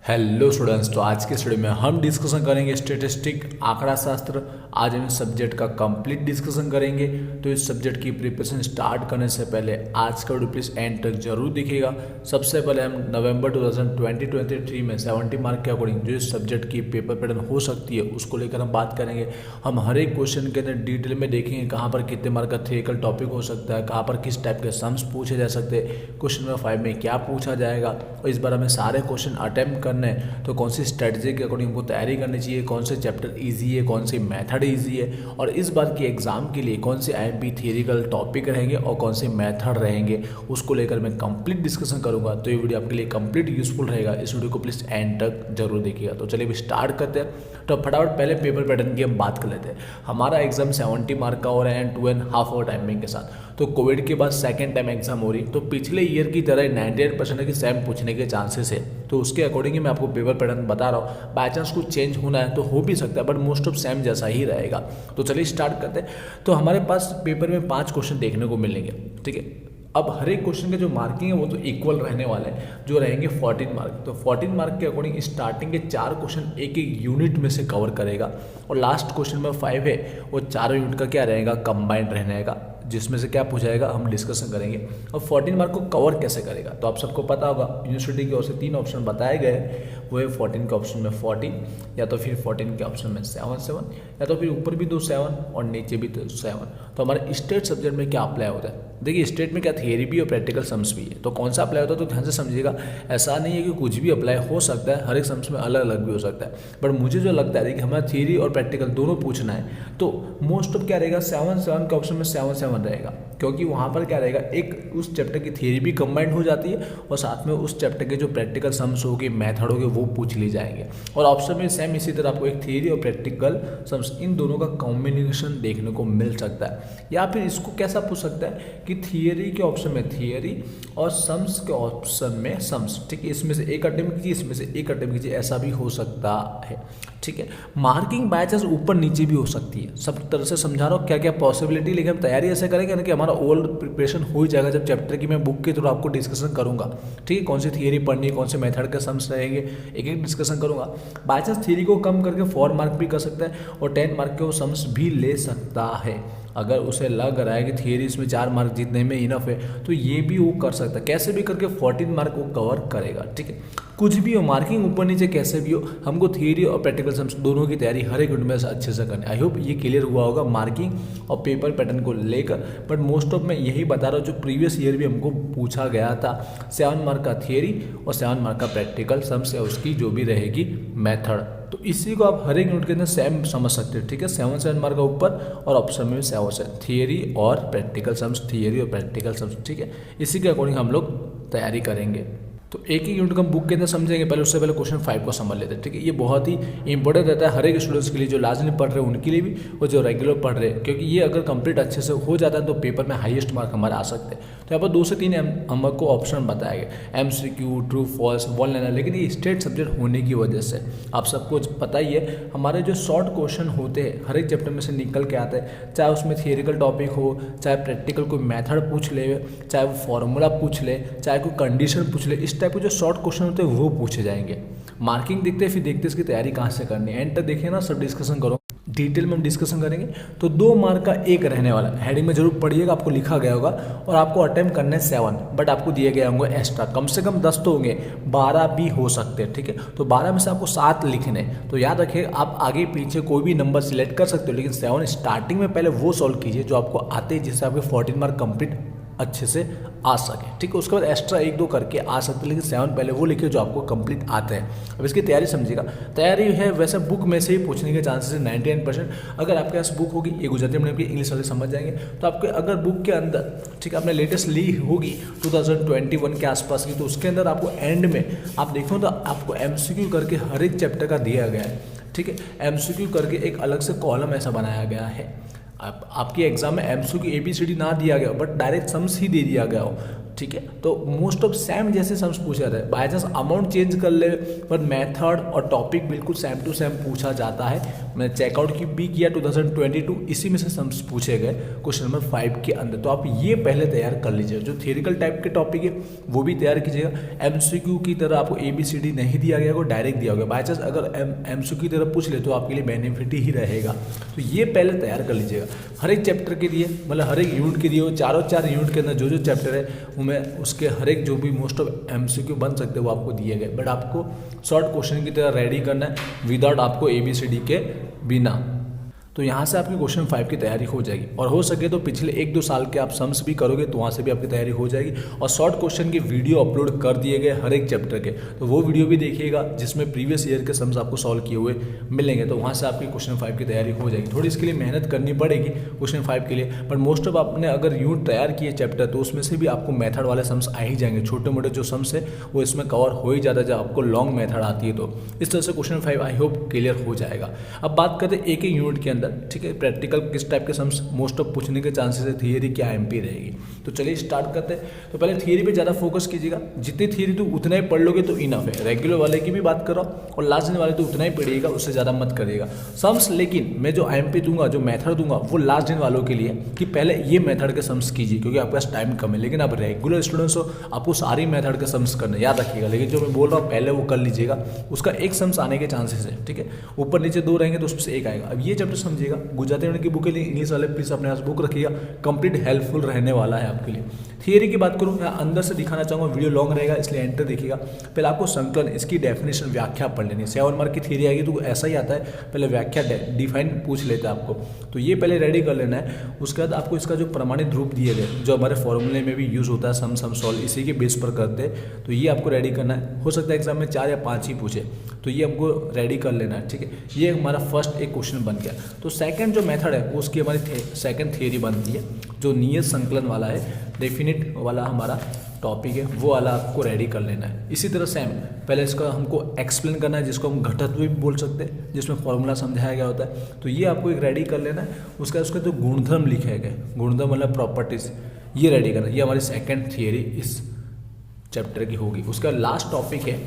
Hello students, तो आज के स्टूडियो में हम डिस्कशन करेंगे स्टैटिस्टिक आंकड़ा शास्त्र। आज हम इस सब्जेक्ट का कंप्लीट डिस्कशन करेंगे। तो इस सब्जेक्ट की प्रिपरेशन स्टार्ट करने से पहले आज का वीडियो प्लीज एंड तक जरूर देखिएगा। सबसे पहले हम नवंबर 2023 में 70 मार्क के अकॉर्डिंग जो इस सब्जेक्ट की पेपर पैटर्न हो सकती है उसको लेकर हम बात करेंगे। हम हर एक क्वेश्चन के अंदर डिटेल में देखेंगे कहाँ पर कितने मार्क का थ्योरेटिकल टॉपिक हो सकता है, कहाँ पर किस टाइप के सम्स पूछे जा सकते हैं, क्वेश्चन नंबर 5 में क्या पूछा जाएगा। और इस बार हमें सारे क्वेश्चन अटेम्प्ट करने तो कौन सी स्ट्रेटजी के अकॉर्डिंग हमको तैयारी करनी चाहिए, कौन से चैप्टर इजी है, कौन सी मेथड इजी है, और इस बार की एग्जाम के लिए कौन से आईएमपी थ्योरेटिकल टॉपिक रहेंगे और कौन से मेथड रहेंगे, उसको लेकर मैं कंप्लीट डिस्कशन करूंगा। तो ये वीडियो आपके लिए कंप्लीट यूजफुल रहेगा। इस वीडियो को प्लीज एंड तक जरूर देखिएगा। तो चलिए स्टार्ट करते हैं। तो फटाफट पहले पेपर पैटर्न की हम बात कर लेते हैं। हमारा एग्जाम 70 मार्क का हो रहा है एंड 2.5 आवर टाइमिंग के साथ। तो कोविड के बाद सेकेंड टाइम एग्जाम हो रही, तो पिछले ईयर की तरह 98% की सेम पूछने के चांसेस है। तो उसके अकॉर्डिंग ही मैं आपको पेपर पैटर्न बता रहा हूँ। बाई चांस कुछ चेंज होना है तो हो भी सकता है, बट मोस्ट ऑफ सेम जैसा ही रहेगा। तो चलिए स्टार्ट करते हैं। तो हमारे पास पेपर में 5 क्वेश्चन देखने को मिलेंगे, ठीक है। अब हर एक क्वेश्चन के जो मार्किंग है वो तो इक्वल रहने वाले हैं, जो रहेंगे 14 मार्क। तो 14 मार्क के अकॉर्डिंग स्टार्टिंग के 4 क्वेश्चन एक एक यूनिट में से कवर करेगा, और लास्ट क्वेश्चन नंबर 5 है वो चारों यूनिट का क्या रहेगा, कंबाइंड रहेगा, जिसमें से क्या पूछा जाएगा हम डिस्कशन करेंगे। और 14 मार्क को कवर कैसे करेगा, तो आप सबको पता होगा यूनिवर्सिटी की ओर से 3 ऑप्शन बताए गए। वो है 14 के ऑप्शन में 40, या तो फिर 14 के ऑप्शन में 7, या तो फिर ऊपर भी 2 7 और नीचे भी 2 7। तो हमारे स्टेट सब्जेक्ट में क्या अप्लाई होता है, देखिए स्टेट में क्या थियरी भी और प्रैक्टिकल सम्स भी है। तो कौन सा अप्लाई होता है तो ध्यान से समझिएगा। ऐसा नहीं है कि कुछ भी अप्लाई हो सकता है, हर एक सम्स में अलग अलग भी हो सकता है। बट मुझे जो लगता है कि हमारा थियरी और प्रैक्टिकल दोनों पूछना है, तो मोस्ट ऑफ क्या रहेगा 7 के ऑप्शन में 7 रहेगा, क्योंकि वहाँ पर क्या रहेगा, एक उस चैप्टर की थियरी भी कंबाइंड हो जाती है और साथ में उस चैप्टर के जो प्रैक्टिकल सम्स होगी, मेथड होगी, वो पूछ ली जाएंगे। और ऑप्शन में सेम इसी तरह आपको एक थियरी और प्रैक्टिकल सम्स इन दोनों का कॉम्बिनेशन देखने को मिल सकता है। या फिर इसको कैसा पूछ सकता है कि थियरी के ऑप्शन में थियरी और सम्स के ऑप्शन में सम्स, ठीक है। इसमें से एक अटेम्प्ट कीजिए, इसमें से एक अटेम्प्ट कीजिए, ऐसा भी हो सकता है, ठीक है। मार्किंग बाय चांस ऊपर नीचे भी हो सकती है। सब तरह से समझा रहा हूँ क्या क्या पॉसिबिलिटी, लेकिन हम तैयारी ऐसे करेंगे ना कि हमारा ओल्ड प्रिपरेशन हो ही जाएगा। जब चैप्टर की मैं बुक के थ्रू आपको डिस्कशन करूंगा, ठीक है, कौन सी थियरी पढ़नी है, कौन से मेथड के सम्स रहेंगे, एक एक डिस्कशन करूंगा। बाय चांस थियरी को कम करके 4 मार्क भी कर सकता है और 10 मार्क के वो सम्स भी ले सकता है। अगर उसे लग रहा है कि थियरी इसमें 4 मार्क जीतने में इनफ है, तो ये भी वो कर सकता है। कैसे भी करके 14 मार्क वो कवर करेगा, ठीक है। कुछ भी हो, मार्किंग ऊपर नीचे कैसे भी हो, हमको थियरी और प्रैक्टिकल सम्स दोनों की तैयारी हर एक यूनिट में अच्छे से करनी। आई होप ये क्लियर हुआ होगा मार्किंग और पेपर पैटर्न को लेकर। बट मोस्ट ऑफ मैं यही बता रहा हूँ जो प्रीवियस ईयर भी हमको पूछा गया था। 7 मार्क का थियरी और 7 मार्क का प्रैक्टिकल सम्स है, उसकी जो भी रहेगी मेथड। तो इसी को आप हर एक यूनिट के अंदर सेम समझ सकते हैं, ठीक है। 7 मार्क का ऊपर और ऑप्शन में भी 7 थियरी और प्रैक्टिकल सम्स, थियरी और प्रैक्टिकल सम्स, ठीक है। इसी के अकॉर्डिंग हम लोग तैयारी करेंगे। तो एक ही यूनिट को हम बुक के अंदर समझेंगे। पहले उससे पहले क्वेश्चन 5 को समझ लेते हैं, ठीक है। ये बहुत ही इंपॉर्टेंट रहता है हर एक स्टूडेंट्स के लिए, जो लाजमी पढ़ रहे हैं उनके लिए भी और जो रेगुलर पढ़ रहे हैं, क्योंकि ये अगर कंप्लीट अच्छे से हो जाता है तो पेपर में हाईएस्ट मार्क हमारे आ सकते हैं। तो यहाँ पर 2 से 3 हमको ऑप्शन बताए गए, MCQ, true false, one liner. लेकिन ये स्टेट सब्जेक्ट होने की वजह से आप सबको पता ही है, हमारे जो शॉर्ट क्वेश्चन होते हैं हर एक चैप्टर में से निकल के आते हैं, चाहे उसमें थियरिकल टॉपिक हो, चाहे प्रैक्टिकल कोई मेथड पूछ ले, चाहे वो फॉर्मूला पूछ ले, चाहे कोई कंडीशन पूछ ले, इस टाइप के जो शॉर्ट क्वेश्चन होते हैं वो पूछे जाएंगे। मार्किंग देखते हैं, फिर देखते हैं इसकी तैयारी कहाँ से करनी है। एंड तक देखिए ना, सब डिस्कशन करो, डिटेल में हम डिस्कशन करेंगे। तो 2 मार्क का एक रहने वाला, हेडिंग में जरूर पढ़िएगा, आपको लिखा गया होगा। और आपको अटेम्प्ट करने 7, बट आपको दिए गए होंगे एक्स्ट्रा, कम से कम 10 तो होंगे, 12 भी हो सकते हैं, ठीक है। तो 12 में से आपको 7 लिखने। तो याद रखिए, आप आगे पीछे कोई भी नंबर सिलेक्ट कर सकते हो, लेकिन 7 स्टार्टिंग में पहले वो सॉल्व कीजिए जो आपको आते हैं, जिससे आपके 14 मार्क कंप्लीट अच्छे से आ सके, ठीक है। उसके बाद एक्स्ट्रा 1-2 करके आ सकते हैं, लेकिन 7 पहले वो लिखिए जो आपको कंप्लीट आते हैं। अब इसकी तैयारी समझिएगा। तैयारी है वैसे बुक में से ही पूछने के चांसेस है 99%। अगर आपके पास बुक होगी, ये गुजराती मीडियम की, इंग्लिश वाले समझ जाएंगे। तो आपके अगर बुक के अंदर, ठीक है, आपने लेटेस्ट ली होगी 2021 के आसपास की, तो उसके अंदर आपको एंड में आप देखो तो आपको MCQ करके हर एक चैप्टर का दिया गया है, ठीक है। MCQ करके एक अलग से कॉलम ऐसा बनाया गया है। आपकी एग्जाम में MCQ ABCD ना दिया गया, बट डायरेक्ट सम्स ही दे दिया गया हो, ठीक है। तो मोस्ट ऑफ सेम जैसे सम्स पूछा जाता है, बाय चांस अमाउंट चेंज कर ले पर मेथड और टॉपिक बिल्कुल सेम टू सेम पूछा जाता है। मैंने चेकआउट की भी किया 2022, इसी में से सम्स पूछे गए क्वेश्चन नंबर 5 के अंदर। तो आप ये पहले तैयार कर लीजिए, जो थियरिकल टाइप के टॉपिक है वो भी तैयार कीजिएगा। MCQ की तरह आपको ABCD नहीं दिया गया, वो डायरेक्ट दिया होगा। बाय चांस अगर MCQ की तरह पूछ ले तो आपके लिए बेनिफिट ही रहेगा। तो ये पहले तैयार कर लीजिएगा। हर एक चैप्टर के लिए, मतलब हर एक यूनिट के लिए, वो चारों यूनिट के अंदर जो चैप्टर है उनमें उसके हर एक जो भी मोस्ट ऑफ MCQ बन सकते हैं वो आपको दिए गए, बट आपको शॉर्ट क्वेश्चन की तरह रेडी करना है विदाउट आपको ABCD के बिना। तो यहाँ से आपकी क्वेश्चन 5 की तैयारी हो जाएगी, और हो सके तो पिछले 1-2 साल के आप सम्स भी करोगे तो वहाँ से भी आपकी तैयारी हो जाएगी। और शॉर्ट क्वेश्चन की वीडियो अपलोड कर दिए गए हर एक चैप्टर के, तो वो वीडियो भी देखिएगा जिसमें प्रीवियस ईयर के सम्स आपको सॉल्व किए हुए मिलेंगे। तो वहाँ से आपकी क्वेश्चन 5 की तैयारी हो जाएगी। थोड़ी इसके लिए मेहनत करनी पड़ेगी क्वेश्चन 5 के लिए, बट मोस्ट ऑफ आपने अगर यूनिट तैयार किए चैप्टर तो उसमें से भी आपको मेथड वाले सम्स आ ही जाएंगे। छोटे मोटे जो सम्स है वो इसमें कवर हो ही जाता है जब आपको लॉन्ग मेथड आती है। तो इस तरह से क्वेश्चन 5 आई होप क्लियर हो जाएगा। अब बात करते हैं एक ही यूनिट के अंदर, ठीक है, प्रैक्टिकल किस टाइप के सम्स मोस्ट ऑफ पूछने के चांसेस है, थियरी क्या MP रहेगी। तो चलिए स्टार्ट करते हैं। तो पहले थियरी पे ज़्यादा फोकस कीजिएगा, जितनी थियरी तो उतना ही पढ़ लोगे तो इनफ है। रेगुलर वाले की भी बात करो और लास्ट दिन वाले तो उतना ही पढ़िएगा, उससे ज़्यादा मत करिएगा सम्स। लेकिन मैं जो MP दूंगा, जो मेथड दूंगा वो लास्ट दिन वालों के लिए कि पहले ये मेथड के सम्स कीजिए, क्योंकि आपके पास टाइम कम है। लेकिन आप रेगुलर स्टूडेंट्स हो, आपको सारी मेथड के सम्स करने याद रखिएगा। लेकिन जो मैं बोल रहा हूँ पहले वो कर लीजिएगा, उसका एक सम्स आने के चांसेस है, ठीक है। ऊपर नीचे 2 रहेंगे तो उसमें से एक आएगा। अब ये चैप्टर समझिएगा, गुजराती की बुक के लिए इंग्लिश वाले प्लीज अपने पास बुक रखिएगा, कंप्लीट हेल्पफुल रहने वाला है आपके लिए। थियरी की बात करूँ, मैं अंदर से दिखाना चाहूँगा, वीडियो लॉन्ग रहेगा इसलिए एंटर देखिएगा। पहले आपको संकलन, इसकी डेफिनेशन, व्याख्या पढ़ लेनी है। 7 मार्क की थियरी आएगी तो ऐसा ही आता है, पहले व्याख्या डिफाइन पूछ लेता है आपको, तो ये पहले रेडी कर लेना है। उसके बाद आपको इसका जो प्रमाणित रूप दिए गए, जो हमारे फॉर्मूले में भी यूज होता है, सम सॉल्व, इसी के बेस पर करते हैं, तो ये आपको रेडी करना है। हो सकता है एग्जाम में 4 या 5 ही पूछे, तो ये हमको रेडी कर लेना है, ठीक है। ये हमारा फर्स्ट एक क्वेश्चन बन गया। तो सेकंड जो मेथड है वो उसकी हमारी सेकंड थियरी बनती है, जो नियत संकलन वाला है, डेफिनिट वाला हमारा टॉपिक है, वो वाला आपको रेडी कर लेना है। इसी तरह सेम पहले इसका हमको एक्सप्लेन करना है, जिसको हम घटत्व भी बोल सकते हैं, जिसमें फॉर्मूला समझाया गया होता है, तो ये आपको एक रेडी कर लेना है। उसका जो गुणधर्म लिखे गए, गुणधर्म मतलब प्रॉपर्टीज, ये रेडी करना है। ये हमारी सेकंड थियरी इस चैप्टर की होगी। उसका लास्ट टॉपिक है,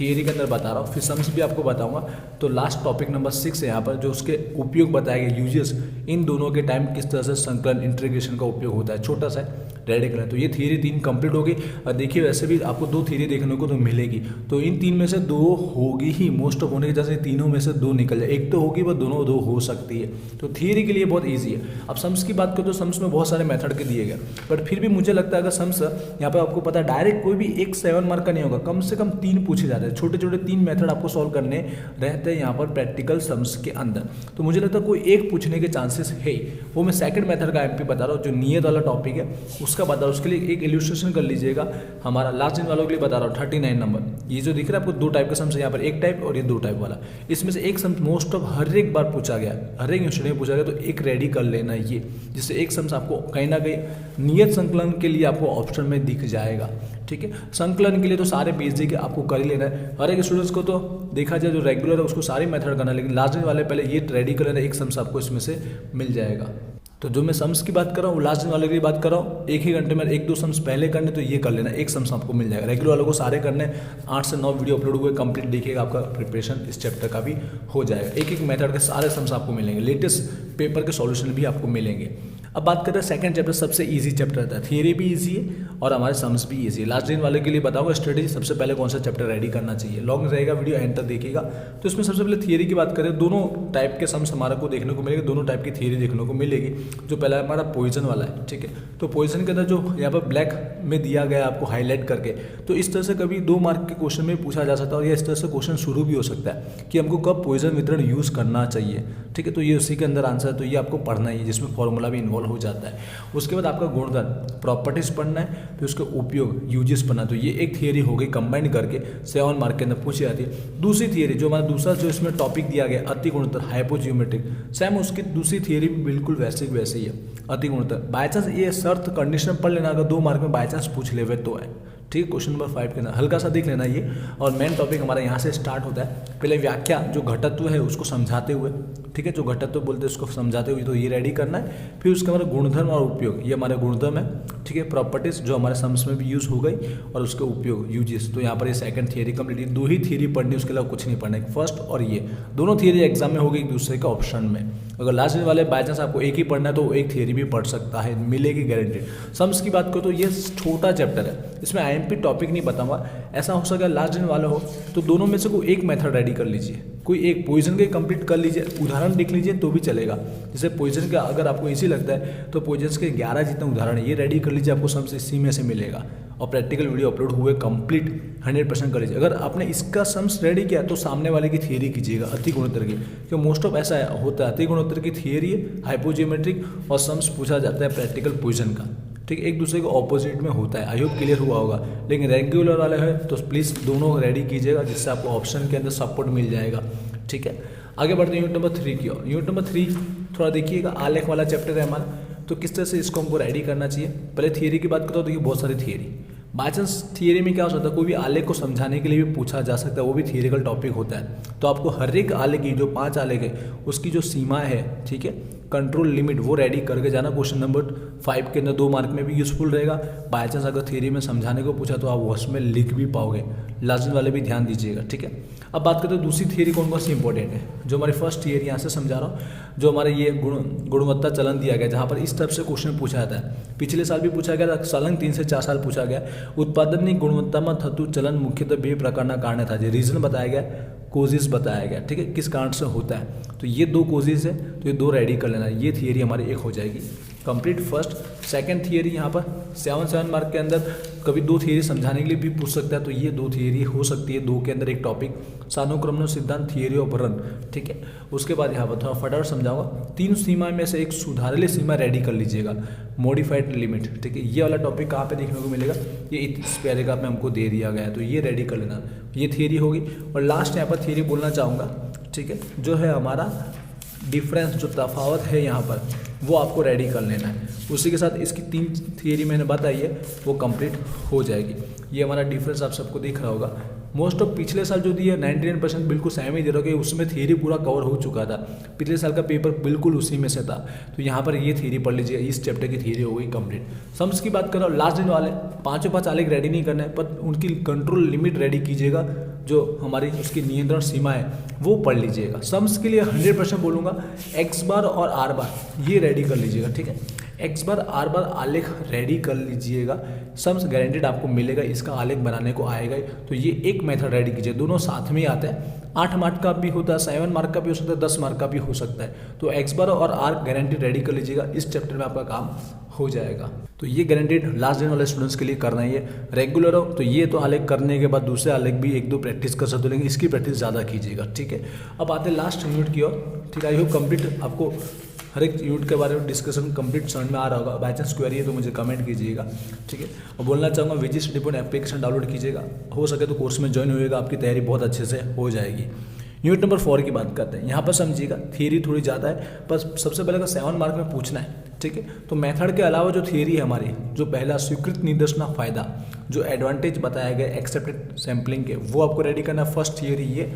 थियरी के अंदर बता रहा हूँ, फिर सम्स भी आपको बताऊंगा। तो लास्ट टॉपिक नंबर 6 है यहाँ पर, जो उसके उपयोग बताए गए, यूजेस, इन दोनों के टाइम किस तरह से संकलन इंटीग्रेशन का उपयोग होता है, छोटा सा रेडी करें। तो ये थियरी 3 कंप्लीट होगी। और देखिए वैसे भी आपको 2 थियरी देखने को तो मिलेगी, तो इन 3 में से 2 होगी ही, मोस्ट ऑफ होने के जैसे तीनों में से 2 निकल जाए, एक तो होगी वह दोनों 2 हो सकती है। तो थियरी के लिए बहुत ईजी है। अब सम्स की बात करो तो सम्स में बहुत सारे मेथड के दिए गए, बट फिर भी मुझे लगता है अगर सम्स यहाँ पर आपको पता है डायरेक्ट कोई भी एक 7 मार्क का नहीं होगा, कम से कम 3 पूछे जाते हैं। छोटे छोटे 3 मेथड आपको सॉल्व करने रहते हैं यहाँ पर प्रैक्टिकल सम्स के अंदर। तो मुझे लगता है कोई एक पूछने के चांसेस है। वो मैं सेकंड मेथड का MP बता रहा हूँ, जो नियत वाला टॉपिक है उसका बता रहा हूँ। उसके लिए एक इल्यूस्ट्रेशन कर लीजिएगा, हमारा लास्ट दिन वालों के लिए बता रहा हूँ 39 नंबर। ये जो दिख रहा है आपको 2 टाइप का सम्स है यहाँ पर, एक टाइप और ये 2 टाइप वाला। इसमें से एक सम्स मोस्ट ऑफ हर एक बार पूछा गया, हर एक इंस्टीट्यूट में पूछा गया, तो एक रेडी कर लेना है ये, जिससे एक सम्स आपको कहीं ना कहीं नियत संकलन के लिए आपको ऑप्शन में दिख जाएगा, ठीक है। संकलन के लिए तो सारे बेसिक आपको कर ही लेना है। हर एक स्टूडेंट्स को तो देखा जाए जो रेगुलर है उसको सारी मेथड करना है, लेकिन लास्ट दिन वाले पहले ये रेडी कर लेना, एक सम्स आपको इसमें से मिल जाएगा। तो जो मैं सम्स की बात कर रहा हूँ, लास्ट दिन वाले की बात कर रहा हूँ, एक ही घंटे में 1-2 सम्स पहले करने, तो ये कर लेना, एक सम्स आपको मिल जाएगा। रेगुलर वालों को सारे करने, 8 से 9 वीडियो अपलोड हुए, कंप्लीट देखिएगा, आपका प्रिपरेशन इस चैप्टर का भी हो जाएगा। एक एक मेथड के सारे सम्स आपको मिलेंगे, लेटेस्ट पेपर के सॉल्यूशन भी आपको मिलेंगे। अब बात करते हैं सेकंड चैप्टर, सबसे इजी चैप्टर रहता है, थियरी भी इजी है और हमारे सम्स भी इजी है। लास्ट दिन वाले के लिए बताऊंगा स्ट्रेटेजी, सबसे पहले कौन सा चैप्टर रेडी करना चाहिए। लॉन्ग रहेगा वीडियो, एंड तक देखिएगा। तो इसमें सबसे पहले थियरी की बात करें, दोनों टाइप के सम्स हमारे को देखने को मिलेंगे, दोनों टाइप की थियरी देखने को मिलेगी। जो पहला हमारा पॉइजन वाला है, ठीक है। तो पॉइजन के अंदर जो यहाँ पर ब्लैक में दिया गया आपको हाईलाइट करके, तो इस तरह से कभी 2 मार्क के क्वेश्चन में पूछा जा सकता है, और या इस तरह से क्वेश्चन शुरू भी हो सकता है कि हमको कब पॉइजन वितरण यूज़ करना चाहिए, ठीक है। तो ये उसी के अंदर आंसर है, तो ये आपको पढ़ना ही है, जिसमें फॉर्मूला भी इन्वॉल्व हो जाता है। उसके बाद आपका गुणधर्म, प्रॉपर्टीज पढ़ना है, फिर उसका उपयोग, यूजेस पढ़ना है। तो ये एक थियरी हो गई, कंबाइंड करके 7 मार्क के अंदर पूछी जाती है। दूसरी थियरी जो हमारा दूसरा जो इसमें टॉपिक दिया गया, अति गुणोत्तर, हाइपोजियोमेट्रिक, सेम उसकी दूसरी थियरी भी बिल्कुल वैसे ही है, अति गुणोत्तर। बाय चांस ये शर्त कंडीशन पढ़ लेना, अगर 2 मार्क में बाय चांस पूछ लेवे तो है, ठीक है। क्वेश्चन नंबर 5 के अंदर हल्का सा देख लेना ये, और मेन टॉपिक हमारा यहाँ से स्टार्ट होता है। पहले व्याख्या, जो घटत्व है उसको समझाते हुए, ठीक है, जो घटत्व बोलते हैं उसको समझाते हुए, तो ये रेडी करना है। फिर उसके हमारा गुणधर्म और उपयोग, ये हमारे गुणधर्म है, ठीक है, प्रॉपर्टीज जो हमारे सम्स में भी यूज़ हो गई और उसके उपयोग यूजेस। तो यहाँ पर ये सेकंड थियरी कंप्लीट, दो ही थियरी पढ़नी, उसके अलावा कुछ नहीं पढ़ना है। फर्स्ट और ये दोनों थियरी एग्जाम में होगी एक दूसरे का ऑप्शन में। अगर लास्ट वाले बाय चांस आपको एक ही पढ़ना है तो एक थियरी भी पढ़ सकता है, मिलेगी गारंटेड। सम्स की बात करो तो ये छोटा चैप्टर है, इसमें आईएमपी टॉपिक नहीं बताऊंगा। ऐसा हो सके लास्ट दिन वाला हो तो दोनों में से कोई एक मेथड रेडी कर लीजिए, कोई एक पोजीशन के कंप्लीट कर लीजिए, उदाहरण देख लीजिए तो भी चलेगा। जैसे पोजीशन का अगर आपको इजी लगता है तो पोजीशन के 11 जितने उदाहरण है ये रेडी कर लीजिए, आपको सम्स इसी में से मिलेगा। और प्रैक्टिकल वीडियो अपलोड हुए कंप्लीट 100% कर लीजिए। अगर आपने इसका सम्स रेडी किया तो सामने वाले की थियरी कीजिएगा अति गुणोत्तर की, क्योंकि मोस्ट ऑफ ऐसा होता है अति गुणोत्तर की थियरी हाइपोजियोमेट्रिक और सम्स पूछा जाता है प्रैक्टिकल पोजीशन का, ठीक है, एक दूसरे के ऑपोजिट में होता है। आई होप क्लियर हुआ होगा। लेकिन रेगुलर वाला है तो प्लीज़ दोनों रेडी कीजिएगा, जिससे आपको ऑप्शन के अंदर सपोर्ट मिल जाएगा, ठीक है। आगे बढ़ते हैं यूनिट नंबर 3 की ओर। यूनिट नंबर 3 थोड़ा देखिएगा, आलेख वाला चैप्टर है हमारा, तो किस तरह से इसको हमको रेडी करना चाहिए। पहले थियरी की बात करता हूँ, देखिए बहुत सारी थियरी, बाई चांस थियरी में क्या हो सकता है, कोई भी आलेख को समझाने के लिए भी पूछा जा सकता है, वो भी थियरिकल टॉपिक होता है। तो आपको हर एक आलेख की जो 5 आलेख है उसकी जो सीमा है, ठीक है, कंट्रोल लिमिट, वो रेडी करके जाना। क्वेश्चन नंबर 5 के अंदर 2 मार्क में भी यूजफुल रहेगा। बाई चांस अगर थियरी में समझाने को पूछा तो आप उसमें लिख भी पाओगे, लास्ट वाले भी ध्यान दीजिएगा, ठीक है। अब बात करते हैं दूसरी थियरी कौन कौन सी इंपॉर्टेंट है। जो हमारी फर्स्ट थियरी यहाँ से समझा रहा हूँ, जो हमारे ये गुणवत्ता चलन दिया गया, जहाँ पर इस टाइप से क्वेश्चन पूछा जाता है, पिछले साल भी पूछा गया था, सालंग 3 से 4 साल पूछा गया। उत्पादन गुणवत्ता में थતું चलन मुख्यतः 2 प्रकारना कारण था, रीजन बताया गया, कोजेस बताया गया, ठीक है, किस कारण से होता है। तो ये 2 कोजेस है, तो ये 2 रेडी कर लेना, ये थियरी हमारी एक हो जाएगी कंप्लीट। फर्स्ट सेकंड थियरी यहाँ पर 7 मार्क के अंदर कभी 2 थियरी समझाने के लिए भी पूछ सकता है, तो ये 2 थियरी हो सकती है, 2 के अंदर एक टॉपिक सानुक्रमण सिद्धांत, थियरी ऑफ रन, ठीक है। उसके बाद यहाँ पर थोड़ा फटाफट समझाऊंगा। 3 सीमा में से एक सुधारेली सीमा रेडी कर लीजिएगा, मॉडिफाइड लिमिट, ठीक है। ये वाला टॉपिक कहाँ पे देखने को मिलेगा, ये इस पैराग्राफ में हमको दे दिया गया है, तो ये रेडी कर लेना, ये थियरी होगी। और लास्ट यहाँ पर थियरी बोलना चाहूँगा, ठीक है, जो है हमारा डिफरेंस, जो तफावत है यहाँ पर, वो आपको रेडी कर लेना है। उसी के साथ इसकी 3 थियरी मैंने बताई है, वो कंप्लीट हो जाएगी। ये हमारा डिफरेंस आप सबको दिख रहा होगा। मोस्ट ऑफ पिछले साल जो दिया 99% बिल्कुल सेम ही दे रहा है, उसमें थियरी पूरा कवर हो चुका था, पिछले साल का पेपर बिल्कुल उसी में से था। तो यहाँ पर ये थियरी पढ़ लीजिए, इस चैप्टर की थियरी हो गई कंप्लीट। सम्स की बात कर रहा हूँ, लास्ट दिन वाले 5 आलेख रेडी नहीं करना है, पर उनकी कंट्रोल लिमिट रेडी कीजिएगा, जो हमारी उसकी नियंत्रण सीमा है वो पढ़ लीजिएगा। सम्स के लिए 100% बोलूँगा, एक्स बार और आर बार ये रेडी कर लीजिएगा, ठीक है। एक्स बार आर बार आलेख रेडी कर लीजिएगा, सम्स गारंटेड आपको मिलेगा, इसका आलेख बनाने को आएगा ही। तो ये एक मेथड रेडी कीजिए, दोनों साथ में ही आते हैं। 8 मार्क का भी होता है, 7 मार्क का भी हो सकता है, 10 मार्क का भी हो सकता है। तो एक्स बार और आर गारंटेड रेडी कर लीजिएगा, इस चैप्टर में आपका काम हो जाएगा। तो ये गारंटेड लास्ट दिन वाले स्टूडेंट्स के लिए करना ही है। रेगुलर हो तो ये तो आलेख करने के बाद दूसरे आलेख भी 1-2 प्रैक्टिस कर सकते हो, लेकिन इसकी प्रैक्टिस ज़्यादा कीजिएगा, ठीक है। अब आते हैं लास्ट यूनिट की ओर, ठीक है। आई होप कंप्लीट आपको हर एक यूनिट के बारे में डिस्कशन कंप्लीट समझ में आ रहा होगा। बाई चांस क्वेरी है तो मुझे कमेंट कीजिएगा, ठीक है। और बोलना चाहूँगा VG study point application download कीजिएगा, हो सके तो कोर्स में ज्वाइन होइएगा, आपकी तैयारी बहुत अच्छे से हो जाएगी। यूनिट नंबर 4 की बात करते हैं। यहाँ पर समझिएगा थियरी थोड़ी ज़्यादा है, पर सबसे पहले का 7 मार्क में पूछना है, ठीक है। तो मेथड के अलावा जो थियरी है हमारी, जो पहला स्वीकृत निदर्शना फायदा, जो एडवांटेज बताया गया एक्सेप्टेड सैम्पलिंग के, वो आपको रेडी करना है, फर्स्ट थियरी ये।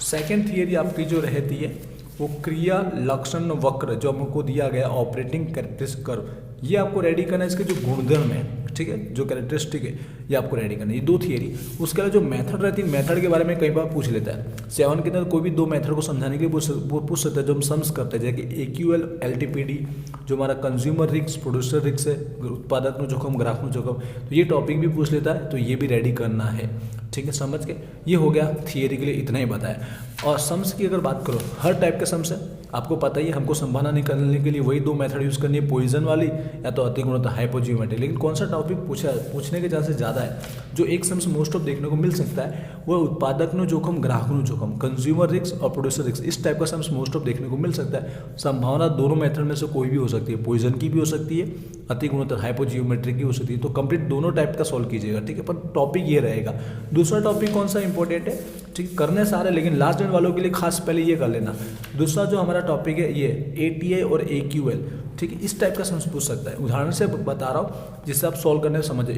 सेकेंड थियरी आपकी जो रहती है वो क्रिया लक्षण वक्र, जो हमको दिया गया ऑपरेटिंग कैरेक्टरिस्टिक कर्व, ये आपको रेडी करना है। इसके जो गुणधर्म है, ठीक है, जो कैरेक्टरिस्टिक है, ये आपको रेडी करना है। ये 2 थियरी। उसके अलावा जो मेथड रहती है, मेथड के बारे में कई बार पूछ लेता है। 7 के अंदर कोई भी 2 मेथड को समझाने के लिए पूछ सकता है, जो हम सम्स करते हैं, जैसे कि AQL LTPD, जो हमारा कंज्यूमर रिस्क, प्रोड्यूसर रिस्क है, उत्पादक जोखम, ग्राहक जोखम, तो ये टॉपिक भी पूछ लेता है, तो ये भी रेडी करना है, ठीक है। समझ के ये हो गया थियरी के लिए, इतना ही बताया। और सम्स की अगर बात करो, हर टाइप के सम्स है, आपको पता ही है, हमको संभावना निकालने के लिए वही 2 मेथड यूज़ करनी है, पॉइजन वाली या तो अति गुणवत्ता हाइपोजियोमेट्रिक। लेकिन कौन सा टॉपिक पूछने के चांसेस ज़्यादा है, जो एक सम्स मोस्ट ऑफ देखने को मिल सकता है, वो उत्पादक जोखम, ग्राहक जोखम, कंज्यूमर रिस्क और प्रोड्यूसर रिस्क, इस टाइप का सम्स मोस्ट ऑफ देखने को मिल सकता है। संभावना दोनों मेथड में से कोई भी हो सकती है, पॉइजन की भी हो सकती है, अति गुणवत्ता हाइपोजियोमेट्रिक की हो सकती है। तो कंप्लीट दोनों टाइप का सॉल्व कीजिएगा, ठीक है। पर टॉपिक ये रहेगा। दूसरा टॉपिक कौन सा इंपॉर्टेंट है, ठीक, करने सारे, लेकिन लास्ट दिन वालों के लिए खास पहले ये कर लेना। दूसरा जो हमारा टॉपिक है ये ATI और AQL, ठीक है, इस टाइप का सम्स पूछ सकता है। उदाहरण से बता रहा हूँ जिससे आप सॉल्व करने समझो,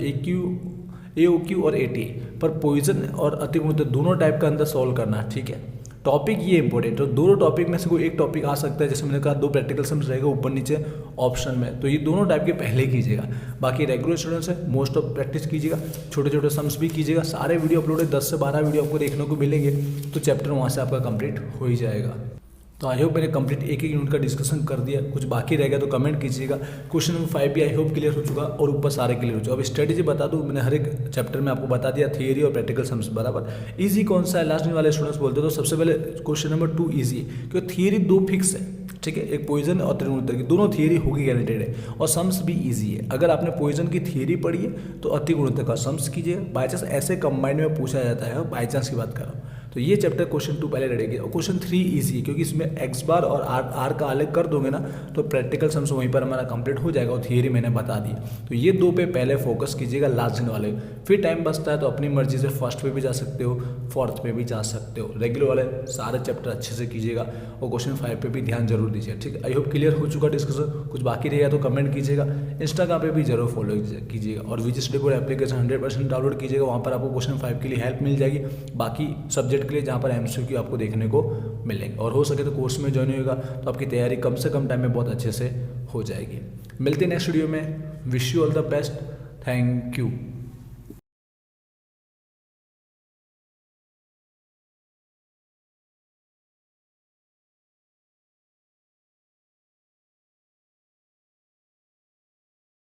AOQ और ATI पर पॉइजन और अति गुणवत्ता दोनों टाइप का अंदर सॉल्व करना है, ठीक है। टॉपिक ये इंपॉर्टेंट, तो दोनों टॉपिक में से कोई एक टॉपिक आ सकता है, जैसे मैंने कहा 2 प्रैक्टिकल सम्स रहेगा ऊपर नीचे ऑप्शन में, तो ये दोनों टाइप के पहले कीजिएगा। बाकी रेगुलर स्टूडेंट्स है मोस्ट ऑफ प्रैक्टिस कीजिएगा, छोटे छोटे सम्स भी कीजिएगा। सारे वीडियो अपलोड है, 10 से 12 वीडियो आपको देखने को मिलेंगे, तो चैप्टर वहाँ से आपका कंप्लीट हो ही जाएगा। तो आई होप मैंने कंप्लीट एक यूनिट का डिस्कशन कर दिया, कुछ बाकी रह गया तो कमेंट कीजिएगा। क्वेश्चन नंबर 5 भी आई होप क्लियर हो चुका और ऊपर सारे क्लियर हो चुका। अब स्ट्रेटेजी बता दूं, मैंने हर एक चैप्टर में आपको बता दिया, थियरी और प्रैक्टिकल सम्स बराबर। इजी कौन सा है लास्ट में वाले स्टूडेंट्स बोलते हो, तो सबसे पहले क्वेश्चन नंबर 2 ईजी है, क्योंकि थियरी 2 फिक्स है, ठीक है, एक पॉइजन और त्रिगुणित की दोनों थियरी होगी गारंटेड है, और सम्स भी इजी है। अगर आपने पॉइजन की थियरी पढ़ी है तो अतिगुणित का सम्स कीजिएगा। बाई चांस ऐसे कंबाइंड में पूछा जाता है, बाई चांस की बात कर रहा हूँ, तो ये चैप्टर क्वेश्चन 2 पहले लड़ेगी। और क्वेश्चन 3 इजी है, क्योंकि इसमें एक्स बार और आर का अलग कर दोगे ना, तो प्रैक्टिकल सम्स वहीं पर हमारा कंप्लीट हो जाएगा, और थियरी मैंने बता दी। तो ये 2 पे पहले फोकस कीजिएगा लास्ट दिन वाले, फिर टाइम बचता है तो अपनी मर्जी से फर्स्ट पे भी जा सकते हो, फोर्थ पे भी जा सकते हो। रेगुलर वाले सारे चैप्टर अच्छे से कीजिएगा, और क्वेश्चन 5 पे भी ध्यान जरूर दीजिए, ठीक है। आई होप क्लियर हो चुका डिस्कशन, कुछ बाकी रहेगा तो कमेंट कीजिएगा। इंस्टाग्राम पे भी जरूर फॉलो कीजिएगा, और विजय स्टडी बोर्ड एप्लीकेशन 100% डाउनलोड कीजिएगा, वहाँ पर आपको क्वेश्चन 5 के लिए हेल्प मिल जाएगी, बाकी सब्जेक्ट के लिए जहाँ पर MCQ आपको देखने को मिलेंगे। और हो सके तो कोर्स में ज्वाइन होगा तो आपकी तैयारी कम से कम टाइम में बहुत अच्छे से हो जाएगी। मिलते हैं नेक्स्ट वीडियो में, wish you all the best, thank you.